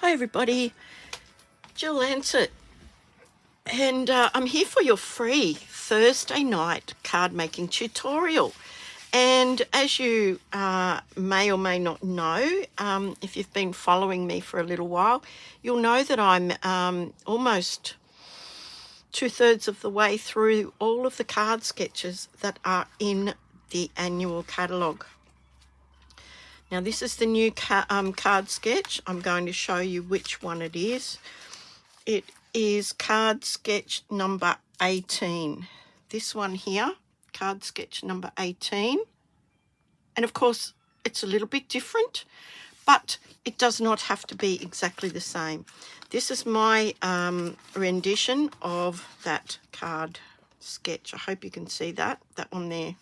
Hi everybody, Jill Lancet, and I'm here for your free Thursday night card making tutorial. And as you may or may not know, if you've been following me for a little while, you'll know that I'm almost 2/3 of the way through all of the card sketches that are in the annual catalogue. Now this is the new card sketch. I'm going to show you which one it is. It is card sketch number 18. This one here, card sketch number 18. And of course, it's a little bit different, but it does not have to be exactly the same. This is my rendition of that card sketch. I hope you can see that one there.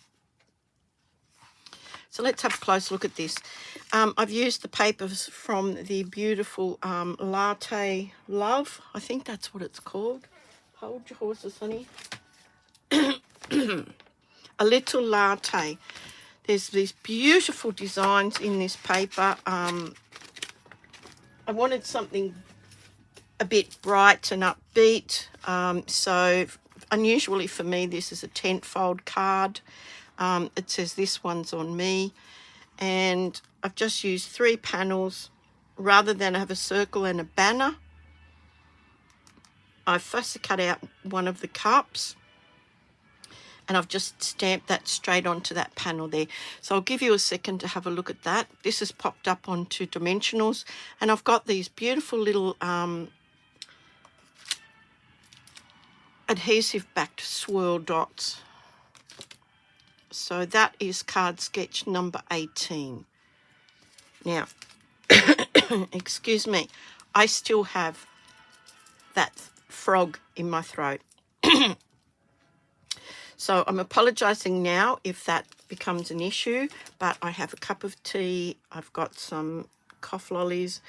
So let's have a close look at this. I've used the papers from the beautiful LATTE Love. I think that's what it's called. Hold your horses, honey. A little latte. There's these beautiful designs in this paper. I wanted something a bit bright and upbeat. So unusually for me, this is a tent-fold card. It says this one's on me, and I've just used 3 panels rather than have a circle and a banner. I've fussy cut out one of the cups and I've just stamped that straight onto that panel there. So I'll give you a second to have a look at that. This has popped up onto dimensionals, and I've got these beautiful little adhesive backed swirl dots. So that is card sketch number 18. Now, excuse me, I still have that frog in my throat. So I'm apologising now if that becomes an issue, but I have a cup of tea, I've got some cough lollies.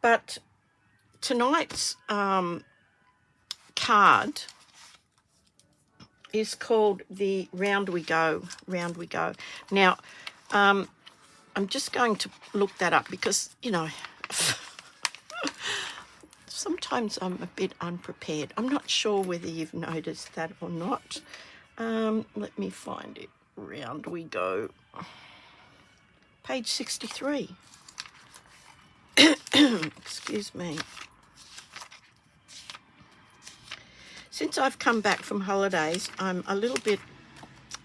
But tonight's card is called the Round We Go, Round We Go. Now, I'm just going to look that up because, you know, sometimes I'm a bit unprepared. I'm not sure whether you've noticed that or not. Let me find it. Round We Go. Page 63. Excuse me. Since I've come back from holidays, I'm a little bit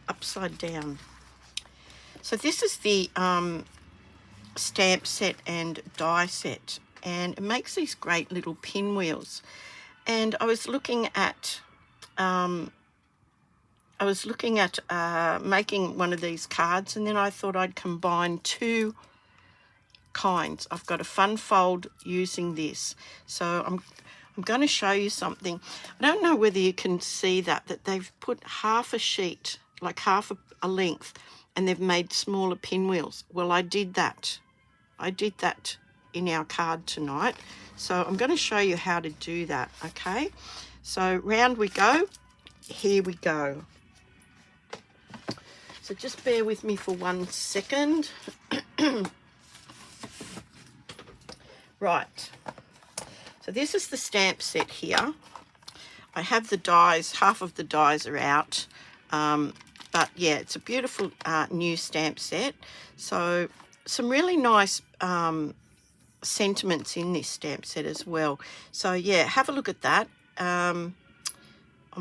upside down. So this is the stamp set and die set, and it makes these great little pinwheels. And I was looking at making one of these cards, and then I thought I'd combine 2 kinds. I've got a FUNFOLD using this, so I'm going to show you something. I don't know whether you can see that they've put half a sheet, like half a length, and they've made smaller pinwheels. Well, I did that. I did that in our card tonight. So I'm going to show you how to do that, okay? So round we go. Here we go. So just bear with me for 1 second. Right. So this is the stamp set here. I have the dies, half of the dies are out. But yeah, it's a beautiful new stamp set. So some really nice sentiments in this stamp set as well. So yeah, have a look at that. On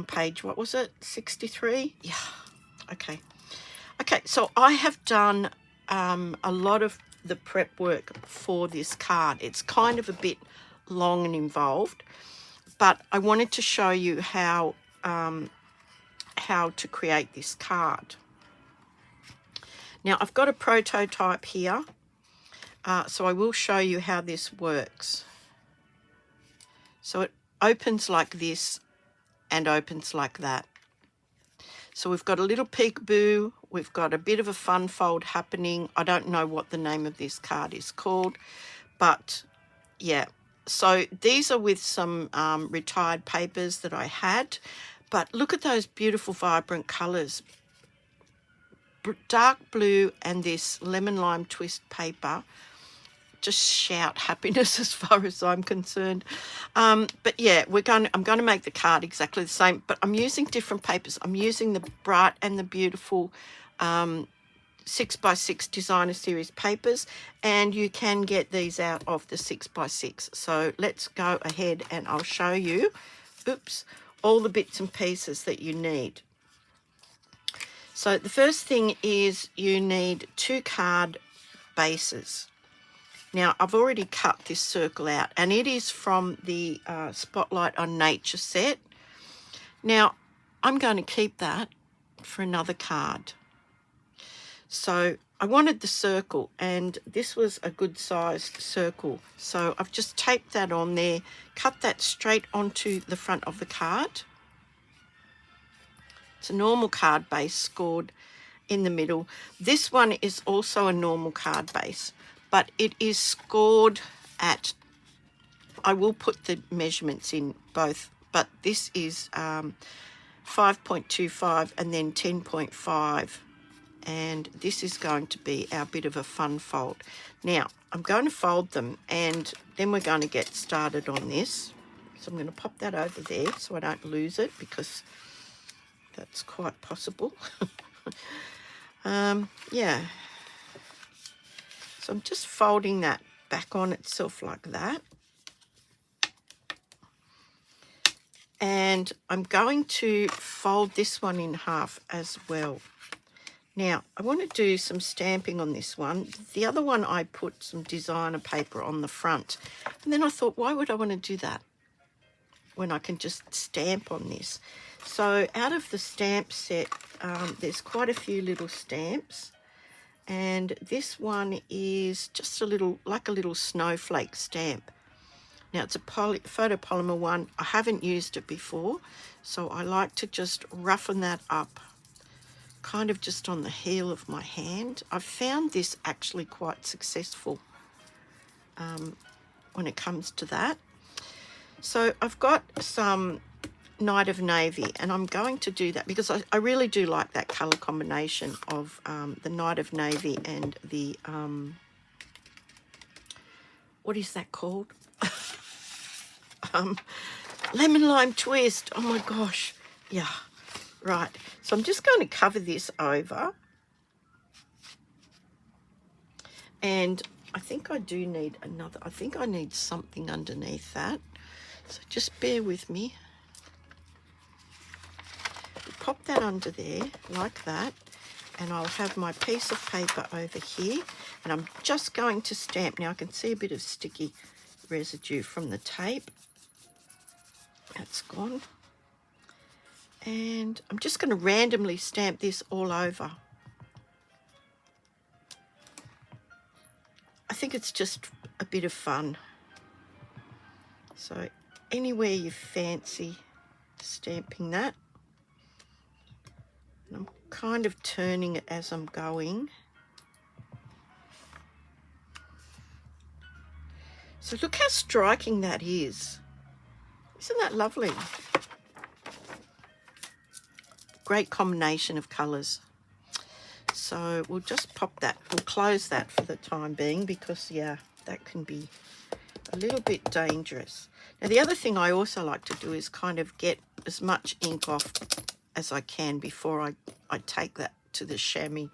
page, what was it? 63? Yeah, okay. Okay, so I have done a lot of the prep work for this card. It's kind of a bit long and involved, but I wanted to show you how to create this card. Now I've got a prototype here, so I will show you how this works. So it opens like this and opens like that. So we've got a little peekaboo, we've got a bit of a fun fold happening. I don't know what the name of this card is called, but yeah. So these are with some retired papers that I had, but look at those beautiful vibrant colours. Dark blue and this lemon lime twist paper just shout happiness as far as I'm concerned. But yeah, I'm going to make the card exactly the same, but I'm using different papers. I'm using the Bright and the Beautiful 6x6 Designer Series papers, and you can get these out of the 6x6. So let's go ahead and I'll show you, all the bits and pieces that you need. So the first thing is you need 2 card bases. Now, I've already cut this circle out, and it is from the Spotlight on Nature set. Now, I'm going to keep that for another card. So I wanted the circle, and this was a good sized circle. So I've just taped that on there, cut that straight onto the front of the card. It's a normal card base scored in the middle. This one is also a normal card base, but it is scored at, I will put the measurements in both, but this is 5.25 and then 10.5. And this is going to be our bit of a fun fold. Now, I'm going to fold them, and then we're going to get started on this. So I'm going to pop that over there so I don't lose it, because that's quite possible. Yeah. So I'm just folding that back on itself like that. And I'm going to fold this one in half as well. Now, I want to do some stamping on this one. The other one, I put some designer paper on the front. And then I thought, why would I want to do that when I can just stamp on this? So out of the stamp set, there's quite a few little stamps. And this one is just a little, like a little snowflake stamp. Now, it's a photopolymer one. I haven't used it before, so I like to just roughen that up, kind of just on the heel of my hand. I've found this actually quite successful when it comes to that. So I've got some Night of Navy, and I'm going to do that because I really do like that colour combination of the Night of Navy and the, what is that called? Lemon Lime Twist. Oh my gosh. Yeah. Right. So I'm just going to cover this over. And I think I do need another. I think I need something underneath that. So just bear with me. Pop that under there like that. And I'll have my piece of paper over here. And I'm just going to stamp. Now I can see a bit of sticky residue from the tape. That's gone. And I'm just going to randomly stamp this all over. I think it's just a bit of fun. So anywhere you fancy stamping that. And I'm kind of turning it as I'm going. So look how striking that is. Isn't that lovely? Great combination of colours. So we'll just pop that, we'll close that for the time being, because yeah, that can be a little bit dangerous. Now the other thing I also like to do is kind of get as much ink off as I can before I take that to the chamois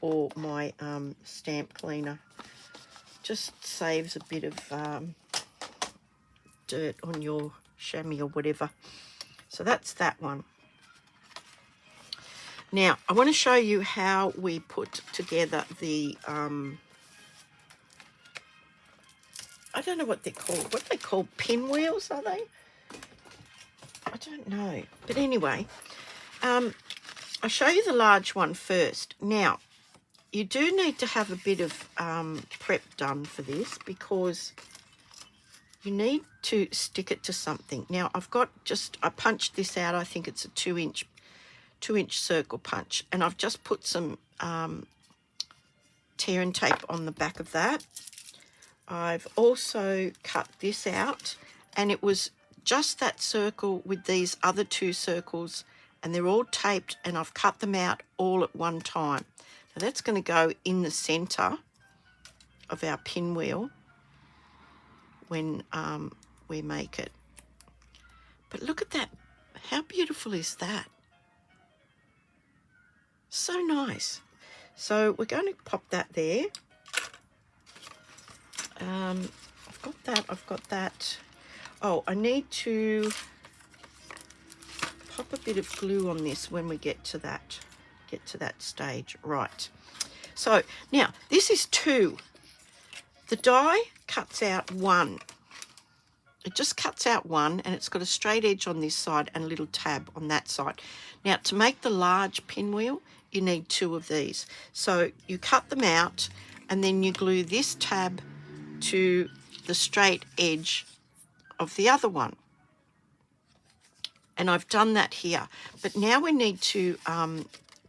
or my stamp cleaner. Just saves a bit of dirt on your chamois or whatever. So that's that one. Now, I want to show you how we put together the, I don't know what they're called. What are they called? Pinwheels, are they? I don't know. But anyway, I'll show you the large one first. Now, you do need to have a bit of prep done for this, because you need to stick it to something. Now, I've got I punched this out. I think it's a 2-inch circle punch, and I've just put some tear and tape on the back of that. I've also cut this out, and it was just that circle with these other 2 circles, and they're all taped, and I've cut them out all at one time. Now that's going to go in the center of our pinwheel. when we make it. But look at that. How beautiful is that? So nice. So we're going to pop that there. I've got that. I've got that. Oh, I need to pop a bit of glue on this when we get to that stage. Right. So now this is 2. The die cuts out 1. It just cuts out 1, and it's got a straight edge on this side and a little tab on that side. Now, to make the large pinwheel, you need 2 of these. So you cut them out, and then you glue this tab to the straight edge of the other one. And I've done that here. But now we need to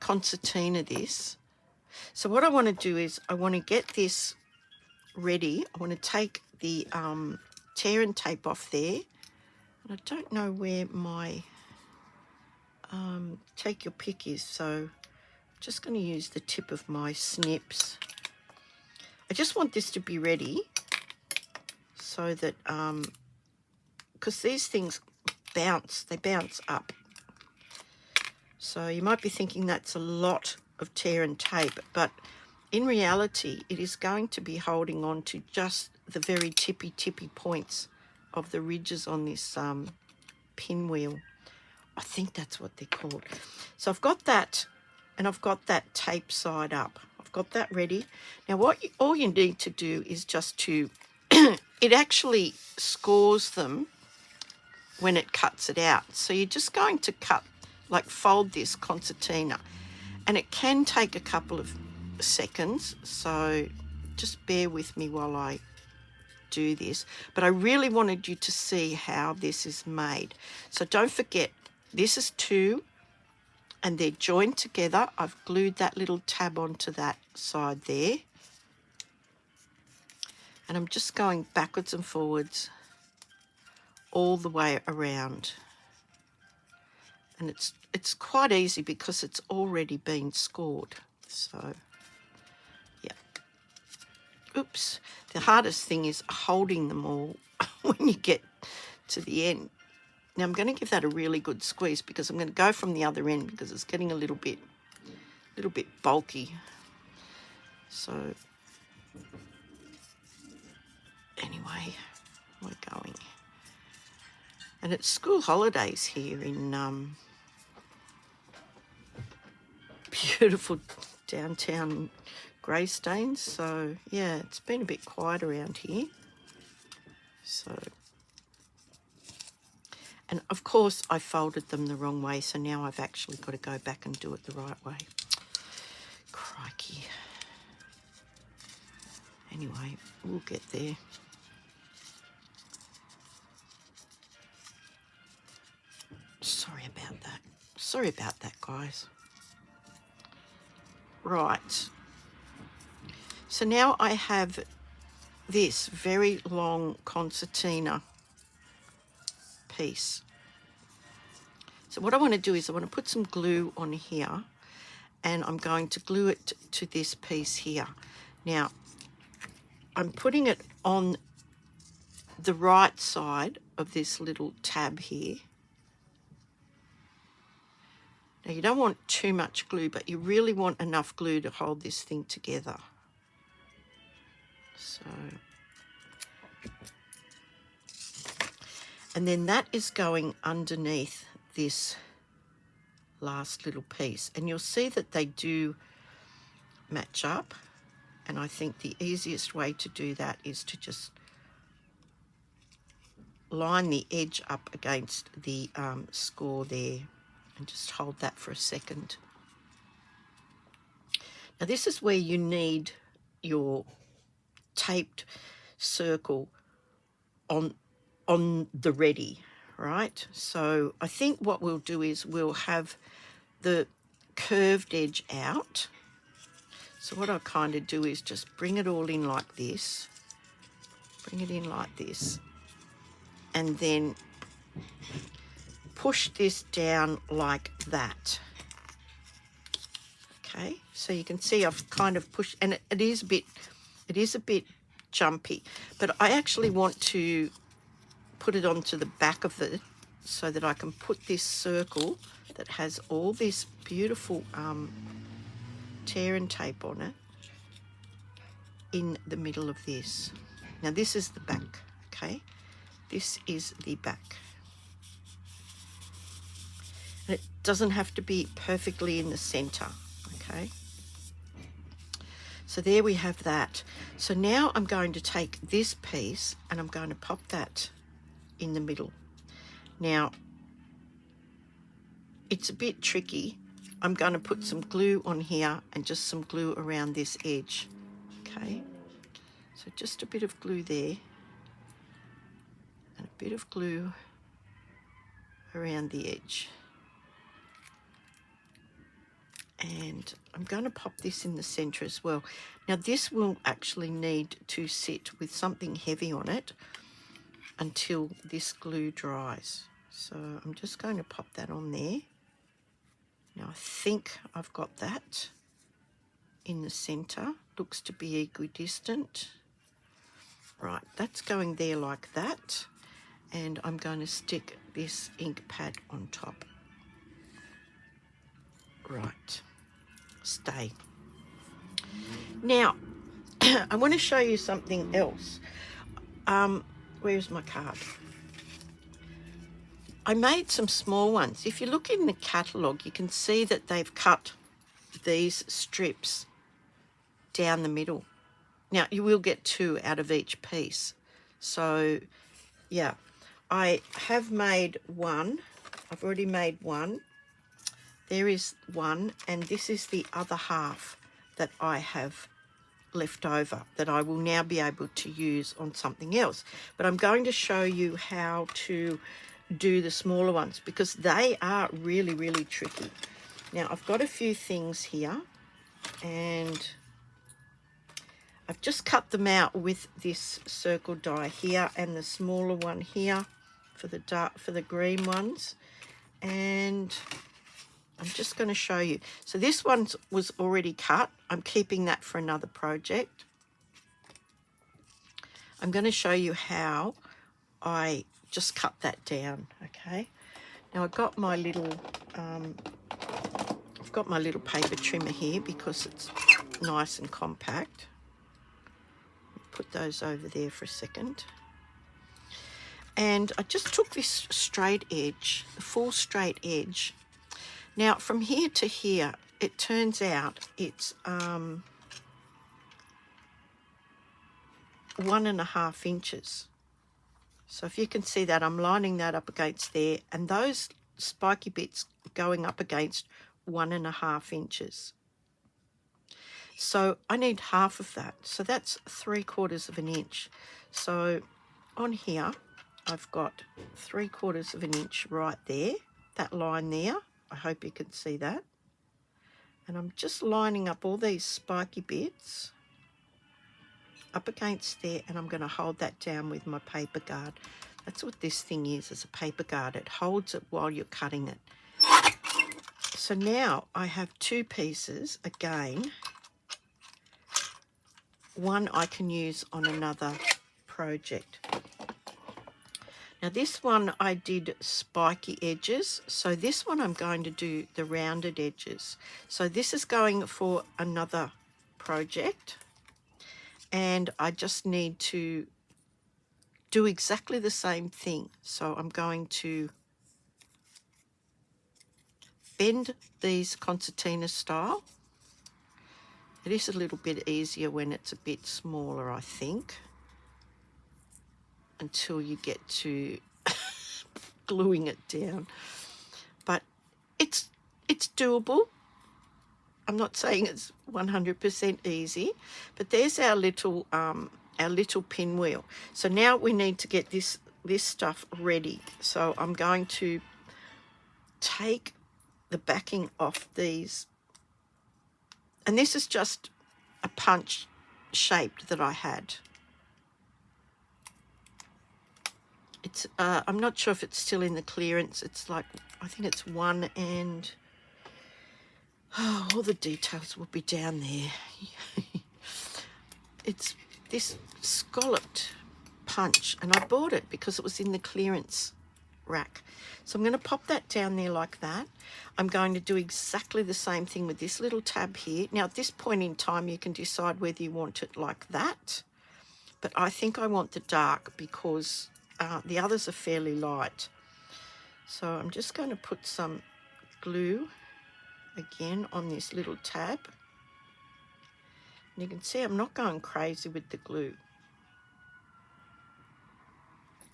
concertina this. So what I want to do is I want to get this ready. I want to take the tear and tape off there. And I don't know where my take your pick is, so I'm just going to use the tip of my snips. I just want this to be ready so that because these things bounce, they bounce up. So you might be thinking that's a lot of tear and tape, but in reality it is going to be holding on to just the very tippy points of the ridges on this pinwheel. I think that's what they're called. So I've got that, and I've got that tape side up. I've got that ready. Now all you need to do is just to, it actually scores them when it cuts it out. So you're just going to cut, like fold this concertina, and it can take a couple of seconds, so just bear with me while I do this. But I really wanted you to see how this is made. So don't forget, this is 2 and they're joined together. I've glued that little tab onto that side there, and I'm just going backwards and forwards all the way around. And it's quite easy because it's already been scored. So yeah. Oops. The hardest thing is holding them all when you get to the end. Now I'm going to give that a really good squeeze because I'm going to go from the other end because it's getting a little bit bulky. So anyway, we're going. And it's school holidays here in beautiful downtown Greystanes. So yeah, it's been a bit quiet around here. So, and of course I folded them the wrong way, so now I've actually got to go back and do it the right way. Crikey. Anyway, we'll get there. Sorry about that, guys. Right. So now I have this very long concertina piece. So what I want to do is I want to put some glue on here, and I'm going to glue it to this piece here. Now, I'm putting it on the right side of this little tab here. Now, you don't want too much glue, but you really want enough glue to hold this thing together. So, and then that is going underneath this last little piece. And you'll see that they do match up. And I think the easiest way to do that is to just line the edge up against the score there. And just hold that for a second. Now this is where you need your taped circle on the ready, right? So I think what we'll do is we'll have the curved edge out. So what I kind of do is just bring it all in like this. Bring it in like this. And then push this down like that. Okay, so you can see I've kind of pushed, and it is a bit jumpy. But I actually want to put it onto the back of it so that I can put this circle that has all this beautiful tear and tape on it in the middle of this. Now this is the back, okay? This is the back. And it doesn't have to be perfectly in the center, okay? So there we have that. So now I'm going to take this piece and I'm going to pop that in the middle. Now, it's a bit tricky. I'm going to put some glue on here and just some glue around this edge, okay? So just a bit of glue there and a bit of glue around the edge. And I'm going to pop this in the center as well. Now this will actually need to sit with something heavy on it until this glue dries. So I'm just going to pop that on there. Now I think I've got that in the center. Looks to be equidistant. Right, that's going there like that. And I'm going to stick this ink pad on top. Right, stay. Now, I want to show you something else. Where's my card? I made some small ones. If you look in the catalogue, you can see that they've cut these strips down the middle. Now, you will get 2 out of each piece. So, yeah, I have made one. I've already made one. There is one, and this is the other half that I have left over that I will now be able to use on something else. But I'm going to show you how to do the smaller ones because they are really, really tricky. Now, I've got a few things here, and I've just cut them out with this circle die here and the smaller one here for the green ones. And I'm just going to show you. So this one was already cut. I'm keeping that for another project. I'm going to show you how I just cut that down, okay? Now I've got my little paper trimmer here because it's nice and compact. Put those over there for a second. And I just took this straight edge, the full straight edge. Now, from here to here, it turns out it's 1.5 inches. So if you can see that, I'm lining that up against there, and those spiky bits going up against 1.5 inches. So I need half of that. So that's 3/4 of an inch. So on here, I've got 3/4 of an inch right there, that line there. I hope you can see that. And I'm just lining up all these spiky bits up against there, and I'm going to hold that down with my paper guard. That's what this thing is a paper guard. It holds it while you're cutting it. So now I have 2 pieces again. One I can use on another project. Now this one I did spiky edges, so this one I'm going to do the rounded edges. So this is going for another project, and I just need to do exactly the same thing. So I'm going to bend these concertina style. It is a little bit easier when it's a bit smaller, I think, until you get to gluing it down. But it's doable. I'm not saying it's 100% easy, but there's our little pinwheel. So now we need to get this stuff ready. So I'm going to take the backing off these, and this is just a punch shaped that I had. It's I'm not sure if it's still in the clearance. It's like, I think it's 1 and all the details will be down there. It's this scalloped punch, and I bought it because it was in the clearance rack. So I'm going to pop that down there like that. I'm going to do exactly the same thing with this little tab here. Now at this point in time you can decide whether you want it like that, but I think I want the dark because the others are fairly light. So I'm just going to put some glue again on this little tab. And you can see I'm not going crazy with the glue.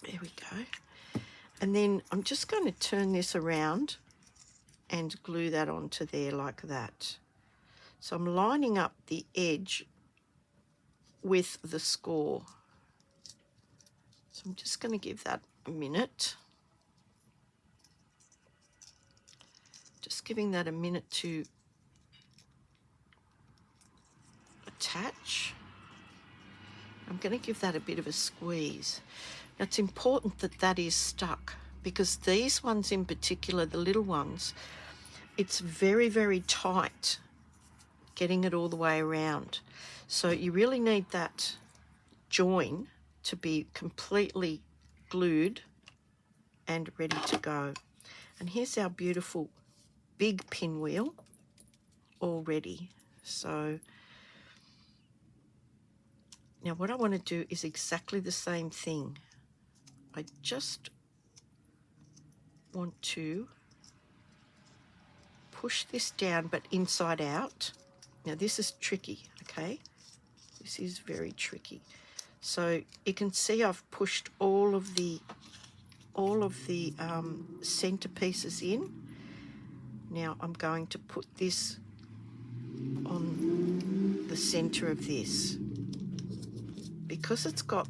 There we go. And then I'm just going to turn this around and glue that onto there like that. So I'm lining up the edge with the score. So I'm just going to give that a minute. Just giving that a minute to attach. I'm going to give that a bit of a squeeze. Now it's important that that is stuck, because these ones in particular, the little ones, it's very, very tight getting it all the way around. So you really need that join to be completely glued and ready to go. And here's our beautiful big pinwheel all ready. So now what I want to do is exactly the same thing. I just want to push this down, but inside out. Now this is tricky, okay? This is very tricky. So you can see I've pushed all of the center pieces in. Now I'm going to put this on the center of this. Because it's got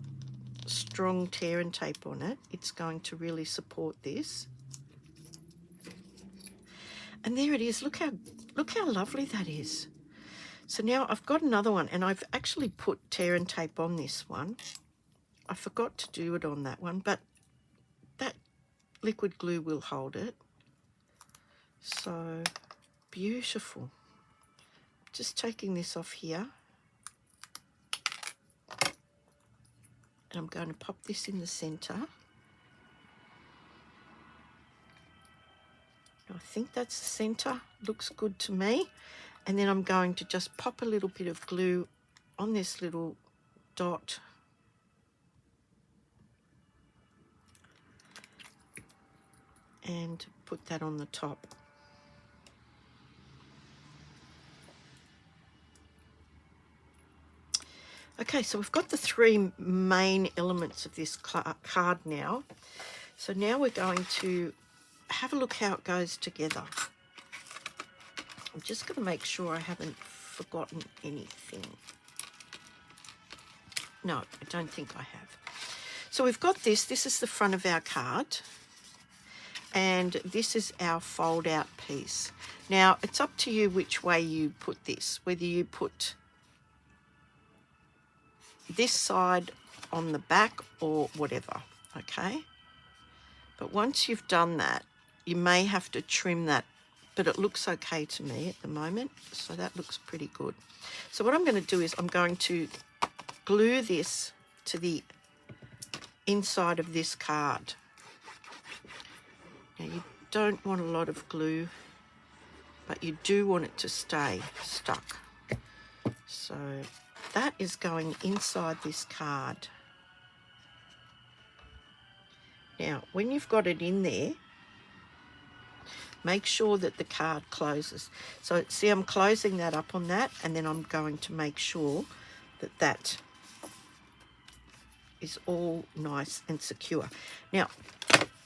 strong tear and tape on it, it's going to really support this. And there it is. Look how lovely that is. So now I've got another one, and I've actually put tear and tape on this one. I forgot to do it on that one, but that liquid glue will hold it. So beautiful. Just taking this off here. And I'm going to pop this in the center. I think that's the center. Looks good to me. And then I'm going to just pop a little bit of glue on this little dot. And put that on the top. Okay, so we've got the three main elements of this card now. So now we're going to have a look how it goes together. I'm just going to make sure I haven't forgotten anything. No, I don't think I have. So we've got this. This is the front of our card. And this is our fold out piece. Now, it's up to you which way you put this, whether you put this side on the back or whatever, okay? But once you've done that, you may have to trim that, but it looks okay to me at the moment, so that looks pretty good. So what I'm going to do is I'm going to glue this to the inside of this card. Now you don't want a lot of glue, but you do want it to stay stuck. So that is going inside this card. Now, when you've got it in there, make sure that the card closes. So see, I'm closing that up on that, and then I'm going to make sure that that is all nice and secure. Now,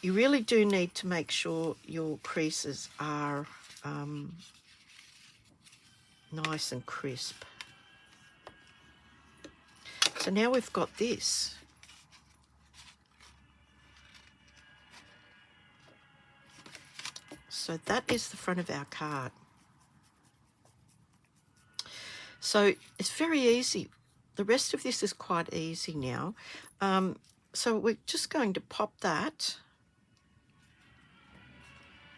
you really do need to make sure your creases are nice and crisp. So now we've got this. So that is the front of our card. So it's very easy. The rest of this is quite easy now. So we're just going to pop that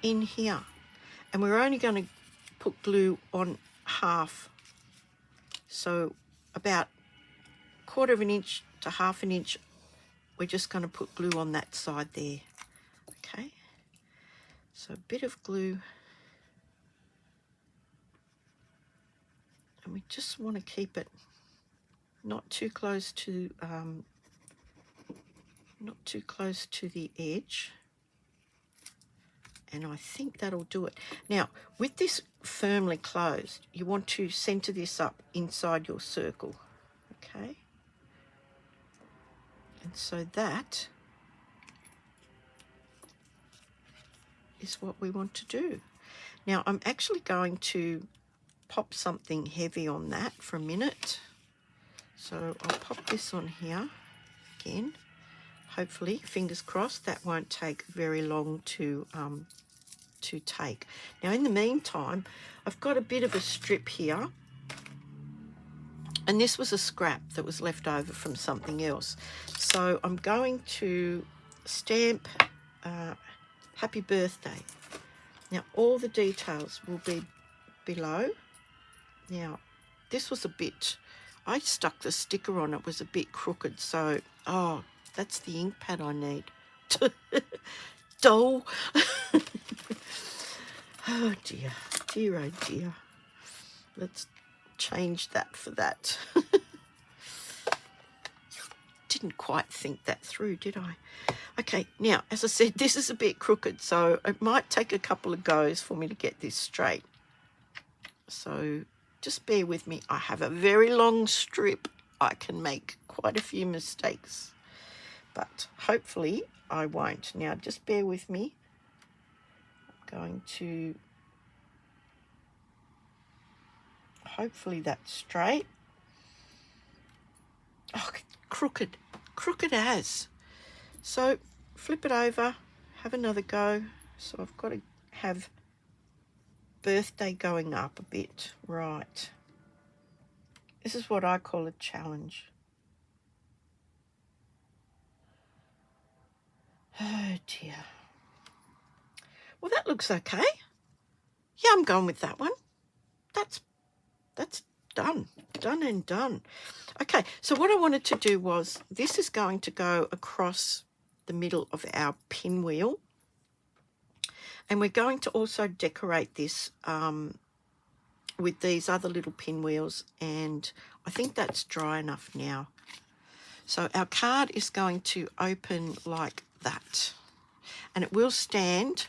in here. And we're only going to put glue on half. So about 1/4 inch to 1/2 inch, we're just going to put glue on that side there. Okay, so a bit of glue, and we just want to keep it not too close to the edge, and I think that'll do it. Now, with this firmly closed, you want to center this up inside your circle. Okay, and so that is what we want to do. Now, I'm actually going to pop something heavy on that for a minute. So I'll pop this on here again. Hopefully, fingers crossed, that won't take very long to take. Now, in the meantime, I've got a bit of a strip here, and this was a scrap that was left over from something else. So I'm going to stamp Happy Birthday. Now, all the details will be below. Now, this was a bit, I stuck the sticker on, it was a bit crooked, so, oh, that's the ink pad I need. Dull. Oh dear, dear, oh dear. Let's change that for that. Didn't quite think that through, did I? Okay, now, as I said, this is a bit crooked, so it might take a couple of goes for me to get this straight. So just bear with me. I have a very long strip. I can make quite a few mistakes, but hopefully I won't. Now, just bear with me. I'm going to, hopefully that's straight. Oh, crooked as. So flip it over, have another go. So I've got to have birthday going up a bit. Right. This is what I call a challenge. Oh dear. Well, that looks okay. Yeah, I'm going with that one. That's done and done. Okay, so what I wanted to do was, this is going to go across the middle of our pinwheel, and we're going to also decorate this with these other little pinwheels, and I think that's dry enough now. So our card is going to open like that, and it will stand.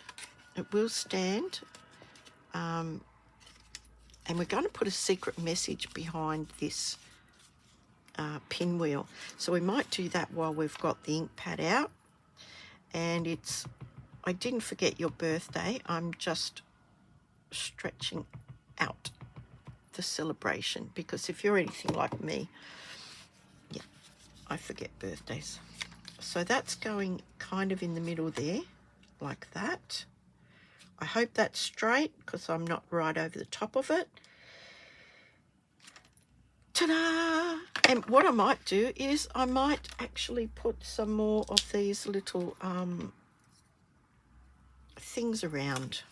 And we're going to put a secret message behind this pinwheel. So we might do that while we've got the ink pad out. And it's, I didn't forget your birthday. I'm just stretching out the celebration, because if you're anything like me, yeah, I forget birthdays. So that's going kind of in the middle there, like that. I hope that's straight, because I'm not right over the top of it. Ta-da! And what I might do is I might actually put some more of these little things around.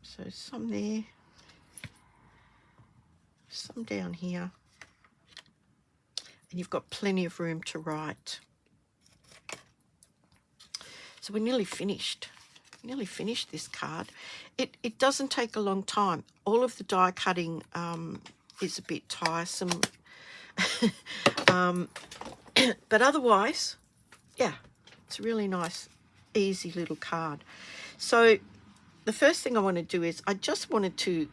So some there, some down here, and you've got plenty of room to write. So we're nearly finished. Nearly finished this card. It doesn't take a long time. All of the die cutting is a bit tiresome. But otherwise, yeah, it's a really nice, easy little card. So the first thing I want to do is I just wanted to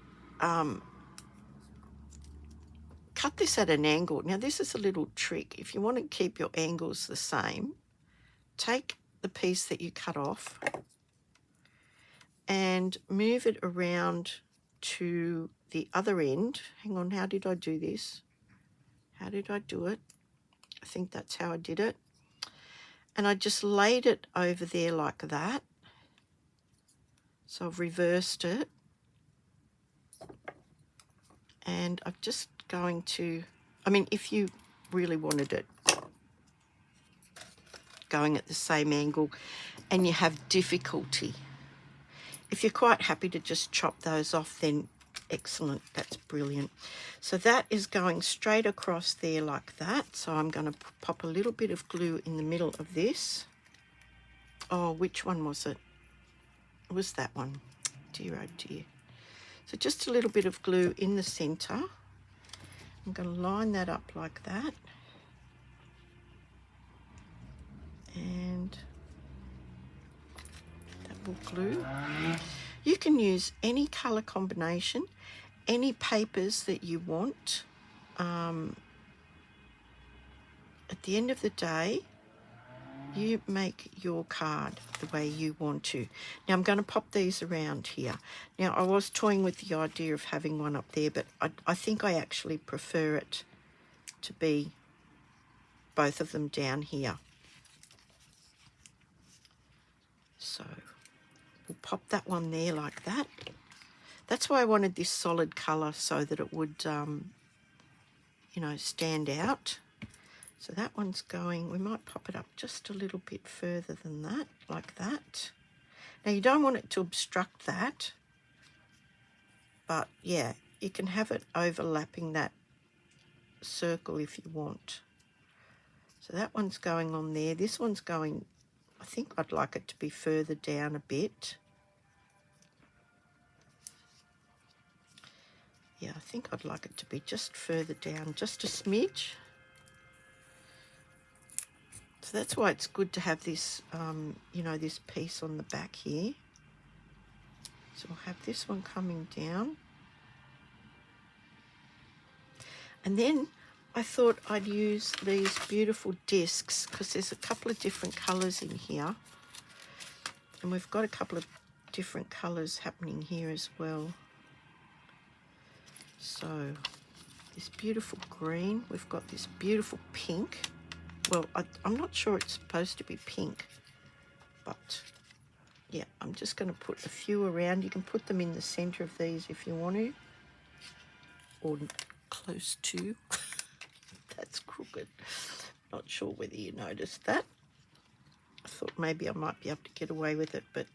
cut this at an angle. Now, this is a little trick. If you want to keep your angles the same, take the piece that you cut off and move it around to the other end. Hang on, how did I do this? How did I do it? I think that's how I did it. And I just laid it over there like that. So I've reversed it. And I'm just going to, I mean, if you really wanted it going at the same angle and you have difficulty, if you're quite happy to just chop those off, then excellent. That's brilliant. So that is going straight across there like that. So I'm going to pop a little bit of glue in the middle of this. Oh, which one was it? It was that one. Dear, oh dear. So just a little bit of glue in the center. I'm going to line that up like that. And that will glue. You can use any color combination, any papers that you want. At the end of the day, you make your card the way you want to. Now I'm going to pop these around here. Now I was toying with the idea of having one up there, but I think I actually prefer it to be both of them down here. So we'll pop that one there like that. That's why I wanted this solid colour, so that it would, you know, stand out. So that one's going, we might pop it up just a little bit further than that, like that. Now you don't want it to obstruct that, but yeah, you can have it overlapping that circle if you want. So that one's going on there. This one's going, I think I'd like it to be further down a bit. Yeah, I think I'd like it to be just further down, just a smidge. So that's why it's good to have this, you know, this piece on the back here. So we'll have this one coming down. And then I thought I'd use these beautiful discs, because there's a couple of different colours in here. And we've got a couple of different colours happening here as well. So this beautiful green, we've got this beautiful pink. Well, I'm not sure it's supposed to be pink, but yeah, I'm just going to put a few around. You can put them in the centre of these if you want to, or close to. That's crooked. Not sure whether you noticed that. I thought maybe I might be able to get away with it, but